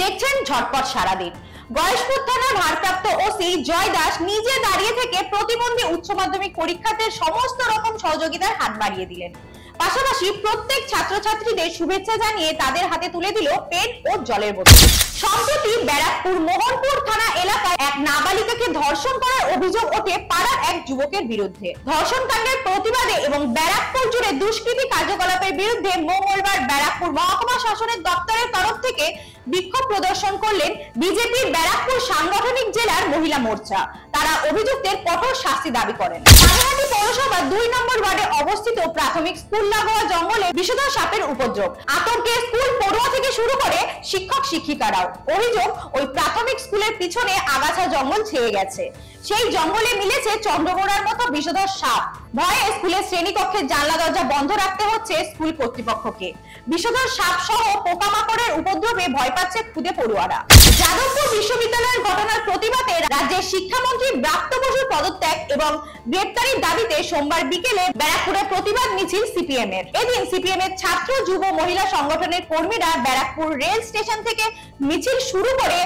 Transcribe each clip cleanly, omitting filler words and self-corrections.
দেখছেন ঝটপট সারাদিন। গয়েশপুর থানার ভারপ্রাপ্ত ওসি জয় দাস নিজে দাঁড়িয়ে থেকে প্রতিবন্ধী উচ্চ মাধ্যমিক পরীক্ষার্থীর সমস্ত রকম সহযোগিতার হাত বাড়িয়ে দিলেন। পাশাপাশি প্রত্যেক ছাত্রছাত্রীদের শুভেচ্ছা জানিয়ে তাদের হাতে তুলে দিল পেন ও জলের বোতল। সম্প্রতি ব্যারাকপুর মোহনপুর থানা এলাকায় এক নাবালিকাকে ধর্ষণ করার অভিযোগ ওঠে পাড়ার এক যুবকের বিরুদ্ধে। ধর্ষণ কাণ্ডের প্রতিবাদে এবং ব্যারাকপুর জুড়ে দুষ্কৃতী কার্যকলাপের বিরুদ্ধে মঙ্গলবার ব্যারাকপুর মহকুমা শাসনের দপ্তরের তরফ থেকে বিক্ষোভ প্রদর্শন করলেন বিজেপির ব্যারাকপুর সাংগঠনিক জেলার মহিলা মোর্চা। তারা অভিযুক্তের কঠোর শাস্তি দাবি করেন। রানাঘাটি পৌরসভা 2 নম্বর ওয়ার্ডে অবস্থিত প্রাথমিক স্কুল লাগোয়া জঙ্গলে বিষধর সাপের উপদ্রব। আতঙ্কে স্কুল পড়ুয়া থেকে শুরু করে শিক্ষক শিক্ষিকারাও। অভিযোগ, ওই প্রাথমিক স্কুলের পিছনে আগাছা জঙ্গল ছেয়ে গেছে। সেই জঙ্গলে মিলেছে চন্দ্রবোড়ার মতো বিষধর সাপ। ভয়ে স্কুলের শ্রেণীকক্ষের জানলা দরজা বন্ধ রাখতে হচ্ছে স্কুল কর্তৃপক্ষকে। বিষধর সাপ সহ পোকামাকড়ের উপদ্রবে ভয় পাচ্ছে খুদে পড়ুয়ারা। যাদবপুর বিশ্ববিদ্যালয়ের ঘটনার প্রতিবাদে রাজ্যের শিক্ষামন্ত্রী ব্রাত্য বসুর পদত্যাগ এবং গ্রেপ্তারির দাবিতে সোমবার বিকেলে ব্যারাকপুরে প্রতিবাদ মিছিল সিপিএম এর। এদিন সিপিএম এর ছাত্র যুব মহিলা সংগঠনের কর্মীরা ব্যারাকপুর রেল স্টেশন থেকে মিছিল শুরু করে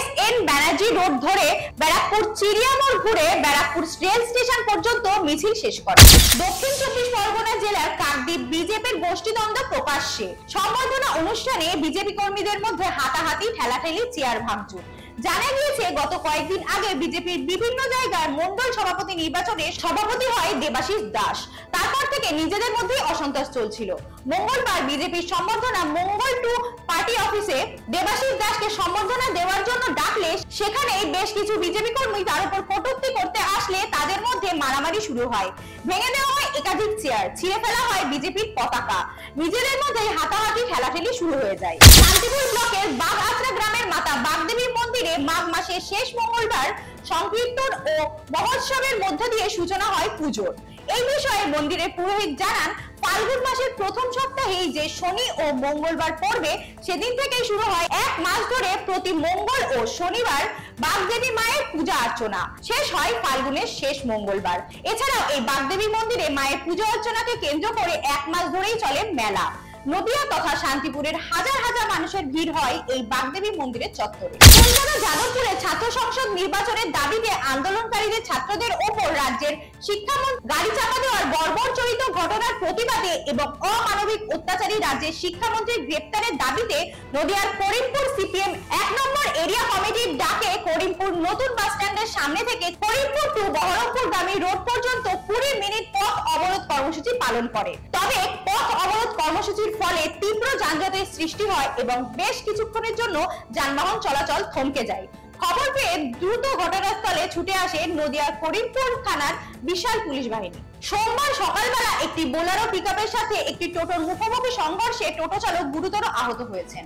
SN ব্যানার্জি রোড ধরে ব্যারাকপুর চিড়িয়ামোড় ঘুরে ব্যারাকপুর রেল স্টেশন পর্যন্ত মিছিল শেষ করে। দক্ষিণ 24 পরগনা জেলার কাকদ্বীপ বিজেপির গোষ্ঠীদ্বন্দ্ব প্রকাশ্যে। সংবর্ধনা অনুষ্ঠানে বিজেপি কর্মীদের মধ্যে হাতাহাতি, ঠেলাঠেলি, চেয়ার ভাঙচুর। জানা গিয়েছে, গত কয়েকদিন আগে বিজেপির বিভিন্ন জায়গায় মন্ডল সভাপতি নির্বাচনে সভাপতি হয় দেবাশিস দাস। তারপর থেকে নিজেদের মধ্যে অসন্তোষ চলছিল। মঙ্গলবার বিজেপির সম্বর্ধনা মঙ্গল টু পার্টি অফিসে দেবাশিস দাসকে সম্বর্ধনা দেওয়ার জন্য ডাকলে সেখানে বেশ কিছু বিজেপি কর্মী তার উপর কটূক্তি করতে আসলে তাদের মধ্যে মারামারি শুরু হয়। ভেঙে দেওয়া হয় একাধিক চেয়ার, ছিঁড়ে ফেলা হয় বিজেপির পতাকা। নিজেদের মধ্যে হাতাহাতি, ঠেলাঠেলি শুরু হয়ে যায়। শান্তিপুর ব্লকের বাগআচরা গ্রামের মাতা বাগদেবীর মন্দিরে মাঘ মাসের শেষ মঙ্গলবার সংকীর্তন ও মহোৎসবের মধ্য দিয়ে সূচনা হয় পুজোর। এই বিষয়ে মন্দিরের পুরোহিত জানান, ফাল্গুন মাসের প্রথম সপ্তাহে যে শনি ও মঙ্গলবার পড়বে সেদিন থেকেই শুরু হয় 1 মাস ধরে প্রতি মঙ্গল ও শনিবার বাগদেবী মায়ের পূজা অর্চনা। শেষ হয় ফাল্গুনের শেষ মঙ্গলবার। এছাড়াও এই বাগদেবী মন্দিরে মায়ের পূজা অর্চনাকে কেন্দ্র করে 1 মাস ধরেই চলে মেলা। নদিয়া তথা শান্তিপুরের হাজার হাজার মানুষের ভিড় হয় এই বাগদেবী মন্দিরের চত্বরে। কলকাতা যাদবপুরে ছাত্র সংসদ নির্বাচনের দাবিতে আন্দোলনকারীদের ছাত্রদের ওপর রাজ্যের শিক্ষামন্ত্রী গাড়ি চাপা দেওয়ার বর্বরচরিত ঘটনার প্রতিবাদে এবং অমানবিক অত্যাচারী রাজ্যের শিক্ষামন্ত্রীর গ্রেপ্তারের দাবিতে নদিয়ার করিমপুর সিপিএম 1 নম্বর এরিয়া কমিটির ডাকে করিমপুর নতুন বাস স্ট্যান্ডের সামনে থেকে করিমপুর টু বহরমপুরগামী রোড পর্যন্ত 20 মিনিট পথ অবরোধ কর্মসূচি পালন করে। তবে পথ অবরোধ কর্মসূচির ফলে তীব্র যানজটের সৃষ্টি হয় এবং বেশ কিছুক্ষণের জন্য যানবাহন চলাচল থমকে যায়। খবর পেয়ে দ্রুত ঘটনাস্থলে ছুটে আসে নদিয়ার করিমপুর থানার বিশাল পুলিশ বাহিনী। সোমবার সকালবেলা একটি বোলেরো পিকআপের সাথে একটি টোটোর মুখোমুখি সংঘর্ষে টোটো চালক গুরুতর আহত হয়েছেন।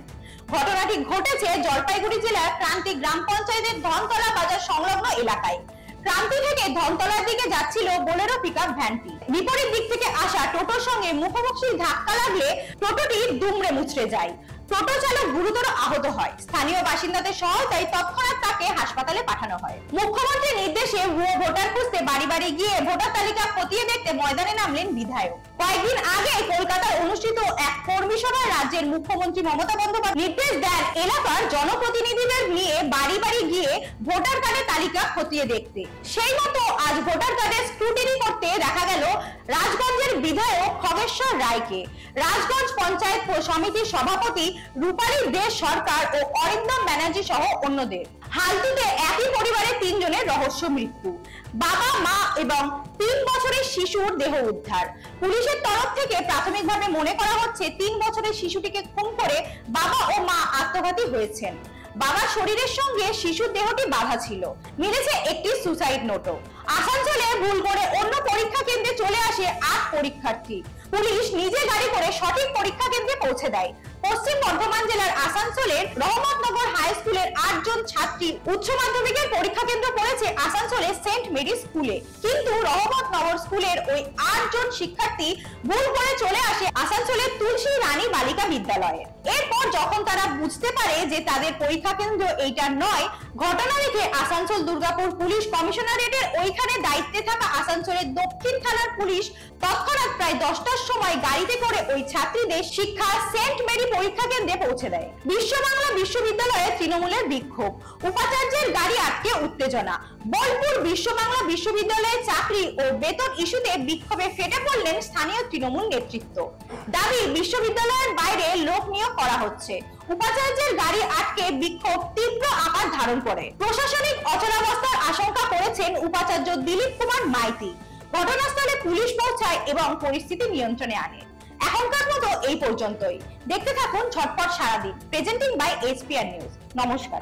ঘটনাটি ঘটেছে জলপাইগুড়ি জেলার ক্রান্তি গ্রাম পঞ্চায়েতের ধনতলা বাজার সংলগ্ন এলাকায়। ক্রান্তি থেকে ধনতলার দিকে যাচ্ছিল বোলেরো পিকআপ ভ্যানটি। বিপরীত দিক থেকে আসা টোটোর সঙ্গে মুখোমুখি ধাক্কা লাগলে টোটোটি দুমড়ে মুচড়ে যায়। টোটো চালক গুরুতর আহত হয়। স্থানীয় বাসিন্দাদের সহায়তায় তৎক্ষণাৎ তাকে হাসপাতালে পাঠানো হয়। মুখ্যমন্ত্রীর নির্দেশে ভুয়ো ভোটার খুঁজতে বাড়ি বাড়ি গিয়ে ভোটার তালিকা খতিয়ে দেখতে ময়দানে নামলেন বিধায়ক। কয়েকদিন আগে কলকাতায় অনুষ্ঠিত এক কর্মী সভায় রাজ্যের মুখ্যমন্ত্রী মমতা বন্দ্যোপাধ্যায় নির্দেশ দেন এলাকার জনপ্রতিনিধিদের নিয়ে বাড়ি বাড়ি গিয়ে ভোটার কার্ডের তালিকা খতিয়ে দেখতে। সেই মতো আজ ভোটার কার্ডের স্ক্রুটিনি করতে দেখা গেল রাজগঞ্জের বিধায়ক খগেশ্বর রায়কে। রাজগঞ্জ পঞ্চায়েত সমিতির সভাপতি রূপালী দে সরকার ও অরিন্দম ব্যানার্জি সহ অন্যদের। হালতুতে একই পরিবারের 3 জনের রহস্য মৃত্যু। বাবা, মা এবং 3 বছরের শিশুর দেহ উদ্ধার। পুলিশের তরফ থেকে প্রাথমিকভাবে মনে করা হচ্ছে 3 বছরের শিশুটিকে খুন করে বাবা ও মা আত্মঘাতী হয়েছেন। বাবার শরীরের সঙ্গে শিশুর দেহটি বাঁধা ছিল। মিলেছে একটি সুসাইড নোটও। আসানসোলে ভুল করে অন্য পরীক্ষা কেন্দ্রে চলে আসে 8 পরীক্ষার্থী। পুলিশ নিজে গাড়ি করে সঠিক পরীক্ষা কেন্দ্রে পৌঁছে দেয়। পশ্চিম বর্ধমান জেলার আসানসোলের রহমতনগর হাই স্কুলের 8 জন ছাত্রী উচ্চ মাধ্যমিকের পরীক্ষা কেন্দ্র পড়েছে আসানসোলের সেন্ট মেরি স্কুলে, কিন্তু রহমতনগর স্কুলের ওই 8 জন শিক্ষার্থী ভুল করে চলে আসে আসানসোলের তুলসী রানী বালিকা বিদ্যালয়ে। এরপর যখন তারা বুঝতে পারে যে তাদের পরীক্ষা কেন্দ্র এইটা নয়, ঘটনা দেখে আসানসোল দুর্গাপুর পুলিশ কমিশনারেটের ওইখানে দায়িত্বে থাকা আসানসোলের দক্ষিণ থানার পুলিশ তৎক্ষণাৎ প্রায় 10টার সময় গাড়িতে করে ওই ছাত্রীদের শিক্ষা সেন্ট মেরি পরীক্ষা কেন্দ্রে পৌঁছে দেয়। বিশ্ব বাংলা বিশ্ববিদ্যালয়ে তৃণমূলের বিক্ষোভ, উপাচার্যের গাড়ি আটকে উত্তেজনা। বোলপুর বিশ্ব বাংলা বিশ্ববিদ্যালয়ে চাকরি ও বেতন ইস্যুতে বিক্ষোভে ফেটে পড়লেন স্থানীয় তৃণমূল নেতৃত্ব। দাবি বিশ্ববিদ্যালয়ের বাইরে লোক নিয়োগ করা হচ্ছে। উপাচার্যের গাড়ি আটকে বিক্ষোভ তীব্র আকার ধারণ করে। প্রশাসনিক অচলাবস্থার আশঙ্কা করেছেন উপাচার্য দিলীপ কুমার মাইতি। ঘটনাস্থলে পুলিশ পৌঁছায় এবং পরিস্থিতি নিয়ন্ত্রণে আনে। এখনকার মতো এই পর্যন্তই। দেখতে থাকুন ঝটপট সারাদিন, প্রেজেন্টিং বাই এসপিআর নিউজ। নমস্কার।